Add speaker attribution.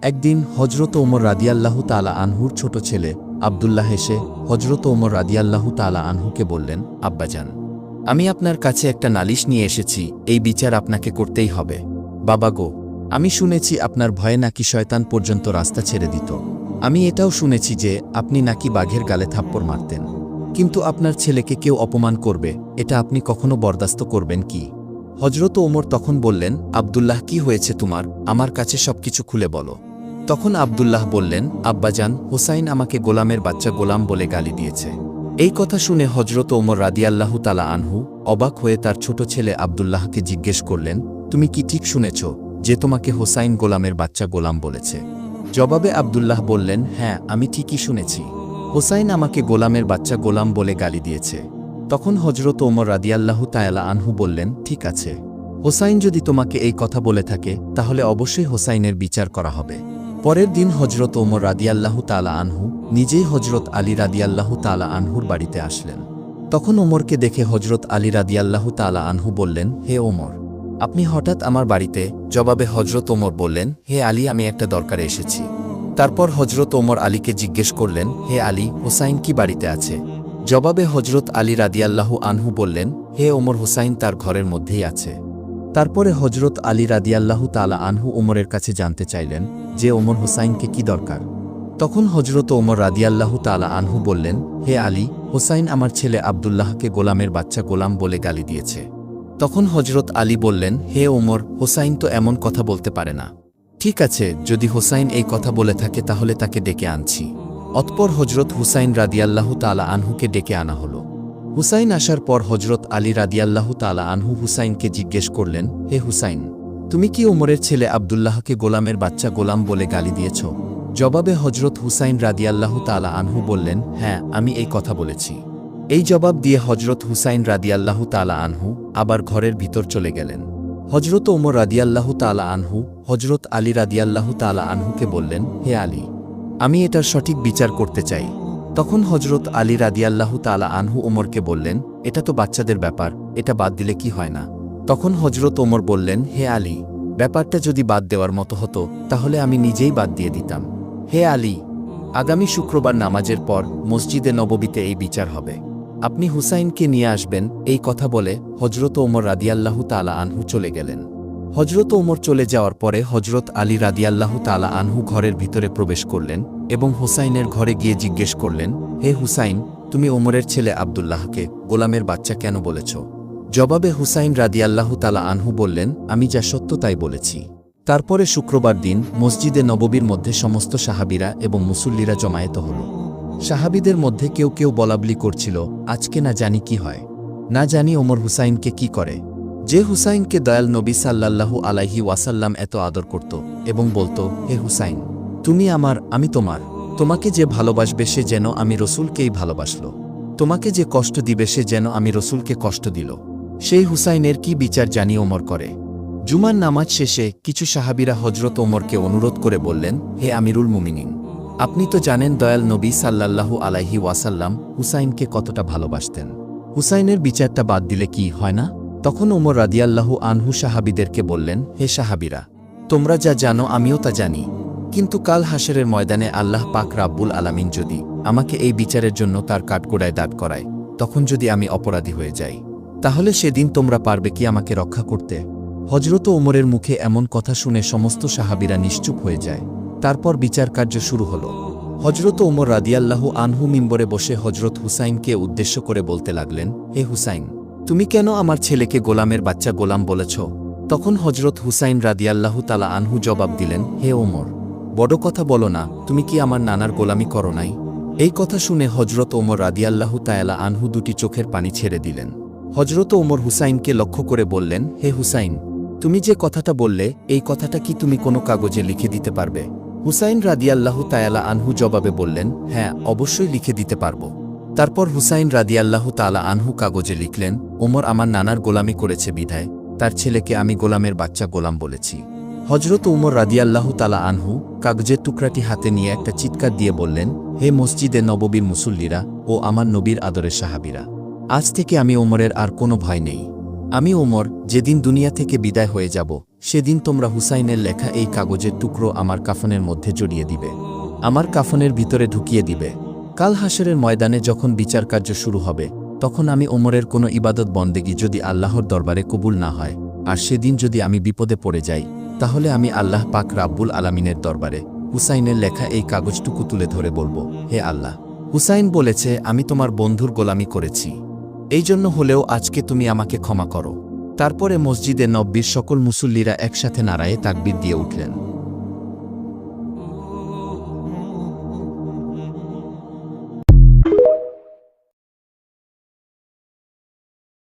Speaker 1: একদিন হজরত ওমর রাদিয়াল্লাহু তাআলা আনহুর ছোট ছেলে আব্দুল্লাহ এসে হজরত ওমর রাদিয়াল্লাহু তাআলা আনহুকে বললেন, আব্বাজান, আমি আপনার কাছে একটা নালিশ নিয়ে এসেছি, এই বিচার আপনাকে করতেই হবে। বাবা গো, আমি শুনেছি আপনার ভয়ে নাকি শয়তান পর্যন্ত রাস্তা ছেড়ে দিত। আমি এটাও শুনেছি যে আপনি নাকি বাঘের গালে থাপ্পড় মারতেন। কিন্তু আপনার ছেলেকে কেউ অপমান করবে, এটা আপনি কখনো বরদাস্ত করবেন কি? হজরত ওমর তখন বললেন, আব্দুল্লাহ, কি হয়েছে তোমার? আমার কাছে সবকিছু খুলে বলো। তখন আব্দুল্লাহ বললেন, আব্বাজান, হুসাইন আমাকে গোলামের বাচ্চা গোলাম বলে গালি দিয়েছে। এই কথা শুনে হজরত ওমর রাদিয়াল্লাহু তাআলা আনহু অবাক হয়ে তার ছোট ছেলে আব্দুল্লাহকে জিজ্ঞেস করলেন, তুমি কি ঠিক শুনেছ যে তোমাকে হুসাইন গোলামের বাচ্চা গোলাম বলেছে? জবাবে আব্দুল্লাহ বললেন, হ্যাঁ, আমি ঠিকই শুনেছি। হুসাইন আমাকে গোলামের বাচ্চা গোলাম বলে গালি দিয়েছে। তখন হজরত ওমর রাদিয়াল্লাহু তাআলা আনহু বললেন, ঠিক আছে, হুসাইন যদি তোমাকে এই কথা বলে থাকে তাহলে অবশ্যই হুসাইনের বিচার করা হবে। পরের দিন হজরত ওমর রাদিয়াল্লাহু তাআলা আনহু নিজেই হজরত আলী রাদিয়াল্লাহু তাআলা আনহুর বাড়িতে আসলেন। তখন ওমরকে দেখে হজরত আলী রাদিয়াল্লাহু তাআলা আনহু বললেন, হে ওমর, আপনি হঠাৎ আমার বাড়িতে? জবাবে হজরত ওমর বললেন, হে আলী, আমি একটা দরকারে এসেছি। তারপর হজরত ওমর আলীকে জিজ্ঞেস করলেন, হে আলী, হুসাইন কি বাড়িতে আছে? জবাবে হজরত আলী রাদিয়াল্লাহু আনহু বললেন, হে ওমর, হুসাইন তার ঘরের মধ্যেই আছে। তারপরে হজরত আলী রাদিয়াল্লাহু তাআলা আনহু ওমরের কাছে জানতে চাইলেন যে ওমর, হুসাইনকে কি দরকার? তখন হজরত ওমর রাদিয়াল্লাহু তাআলা আনহু বললেন, হে আলী, হুসাইন আমার ছেলে আব্দুল্লাহকে গোলামের বাচ্চা গোলাম বলে গালি দিয়েছে। তখন হজরত আলী বললেন, হে ওমর, হুসাইন তো এমন কথা বলতে পারে না। ঠিক আছে, যদি হুসাইন এই কথা বলে থাকে তাহলে তাকে ডেকে আনছি। অতঃপর হজরত হুসাইন রাদিয়াল্লাহু তাআলা আনহুকে ডেকে আনা হল। হুসাইন আসার পর হজরত আলী রাদিয়াল্লাহু তাআলা আনহু হুসাইনকে জিজ্ঞেস করলেন, হে হুসাইন, তুমি কি ওমরের ছেলে আব্দুল্লাহকে গোলামের বাচ্চা গোলাম বলে গালি দিয়েছ? জবাবে হজরত হুসাইন রাদিয়াল্লাহু তাআলা আনহু বললেন, হ্যাঁ, আমি এই কথা বলেছি। এই জবাব দিয়ে হজরত হুসাইন রাদিয়াল্লাহু তাআলা আনহু আবার ঘরের ভিতর চলে গেলেন। হজরত ওমর রাদিয়াল্লাহু তাআলা আনহু হজরত আলী রাদিয়াল্লাহু তাআলা আনহুকে বললেন, হে আলী, আমি এটার সঠিক বিচার করতে চাই। তখন হজরত আলী রাদিয়াল্লাহু তাআলা আনহু ওমরকে বললেন, এটা তো বাচ্চাদের ব্যাপার, এটা বাদ দিলে কি হয় না? তখন হজরত ওমর বললেন, হে আলী, ব্যাপারটা যদি বাদ দেওয়ার মতো হতো তাহলে আমি নিজেই বাদ দিয়ে দিতাম। হে আলী, আগামী শুক্রবার নামাজের পর মসজিদে নববীতে এই বিচার হবে। আপনি হুসাইনকে নিয়ে আসবেন। এই কথা বলে হজরত ওমর রাদিয়াল্লাহু তাআলা আনহু চলে গেলেন। হজরত ওমর চলে যাওয়ার পরে হজরত আলী রাদিয়াল্লাহু তাআলা আনহু ঘরের ভিতরে প্রবেশ করলেন এবং হুসাইনের ঘরে গিয়ে জিজ্ঞেস করলেন, হে হুসাইন, তুমি ওমরের ছেলে আব্দুল্লাহকে গোলামের বাচ্চা কেন বলেছ? জবাবে হুসাইন রাদিয়াল্লাহু তাআলা আনহু বললেন, আমি যা সত্য তাই বলেছি। তারপরে শুক্রবার দিন মসজিদে নববীর মধ্যে সমস্ত সাহাবীরা এবং মুসল্লিরা জমায়েত হল। সাহাবীদের মধ্যে কেউ কেউ বলাবলি করছিল, আজকে না জানি কি হয়, না জানি ওমর হুসাইনকে কি করে। যে হুসাইনকে দয়াল নবী সাল্লাল্লাহু আলাইহি ওয়াসাল্লাম এত আদর করত এবং বলতো, হে হুসাইন, তুমি আমার, আমি তোমার। তোমাকে যে ভালোবাসবে সে যেন আমি রসুলকেই ভালোবাসল, তোমাকে যে কষ্ট দিবে সে যেন আমি রসুলকে কষ্ট দিল। সেই হুসাইনের কি বিচার জানি ওমর করে। জুমার নামাজ শেষে কিছু সাহাবীরা হজরত ওমরকে অনুরোধ করে বললেন, হে আমিরুল মুমিনিন, আপনি তো জানেন দয়াল নবী সাল্লাল্লাহু আলাইহি ওয়াসাল্লাম হুসাইনকে কতটা ভালোবাসতেন। হুসাইনের বিচারটা বাদ দিলে কি হয় না? তখন ওমর রাদিয়াল্লাহু আনহু সাহাবীদেরকে বললেন, হে সাহাবীরা, তোমরা যা জানো আমিও তা জানি, কিন্তু কাল হাশরের ময়দানে আল্লাহ পাক রাব্বুল আলামিন যদি আমাকে এই বিচারের জন্য তার কাঠগড়ায় দাঁড় করায়, তখন যদি আমি অপরাধী হয়ে যাই, তাহলে সেদিন তোমরা পারবে কি আমাকে রক্ষা করতে? হজরত ওমরের মুখে এমন কথা শুনে সমস্ত সাহাবীরা নিশ্চুপ হয়ে যায়। তারপর বিচার কার্য শুরু হল। হজরত ওমর রাদিয়াল্লাহু আনহু মিম্বরে বসে হজরত হুসাইনকে উদ্দেশ্য করে বলতে লাগলেন, হে হুসাইন, তুমি কেন আমার ছেলেকে গোলামের বাচ্চা গোলাম বলেছ? তখন হজরত হুসাইন রাদিয়াল্লাহু তাআলা আনহু জবাব দিলেন, হে ওমর, বড় কথা বলো না, তুমি কি আমার নানার গোলামি করো নাই? এই কথা শুনে হজরত ওমর রাদিয়াল্লাহু তাআলা আনহু দুটি চোখের পানি ছেড়ে দিলেন। হজরত ওমর হুসাইনকে লক্ষ্য করে বললেন, হে হুসাইন, তুমি যে কথাটা বললে এই কথাটা কি তুমি কোনো কাগজে লিখে দিতে পারবে? হুসাইন রাদিয়াল্লাহু তাআলা আনহু জবাবে বললেন, হ্যাঁ, অবশ্যই লিখে দিতে পারব। তারপর হুসাইন রাদিয়াল্লাহু তাআলা আনহু কাগজে লিখলেন, ওমর আমার নানার গোলামি করেছে বিধায় তার ছেলেকে আমি গোলামের বাচ্চা গোলাম বলেছি। হজরত উমর রাদিয়াল্লাহু তাআলা আনহু কাগজের টুকরাটি হাতে নিয়ে একটা চিৎকার দিয়ে বললেন, হে মসজিদে নববীর মুসল্লিরা ও আমার নবীর আদরের সাহাবীরা, আজ থেকে আমি ওমরের আর কোনো ভয় নেই। আমি ওমর যেদিন দুনিয়া থেকে বিদায় হয়ে যাব সেদিন তোমরা হুসাইনের লেখা এই কাগজের টুকরো আমার কাফনের মধ্যে জড়িয়ে দিবে, আমার কাফনের ভিতরে ঢুকিয়ে দিবে। কাল হাসরের ময়দানে যখন বিচার কার্য শুরু হবে, তখন আমি ওমরের কোনো ইবাদত বন্দেগী যদি আল্লাহর দরবারে কবুল না হয়, আর সেদিন যদি আমি বিপদে পড়ে যাই, তাহলে আমি আল্লাহ পাক রাব্বুল আলামিনের দরবারে হুসাইনের লেখা এই কাগজটুকু তুলে ধরে বলবো, হে আল্লাহ, হুসাইন বলেছে আমি তোমার বন্ধুর গোলামি করেছি, এই জন্য হলেও আজকে তুমি আমাকে ক্ষমা করো। তারপরে মসজিদে নব্বীর সকল মুসল্লিরা একসাথে নারায়ে তাকবীর দিয়ে উঠলেন।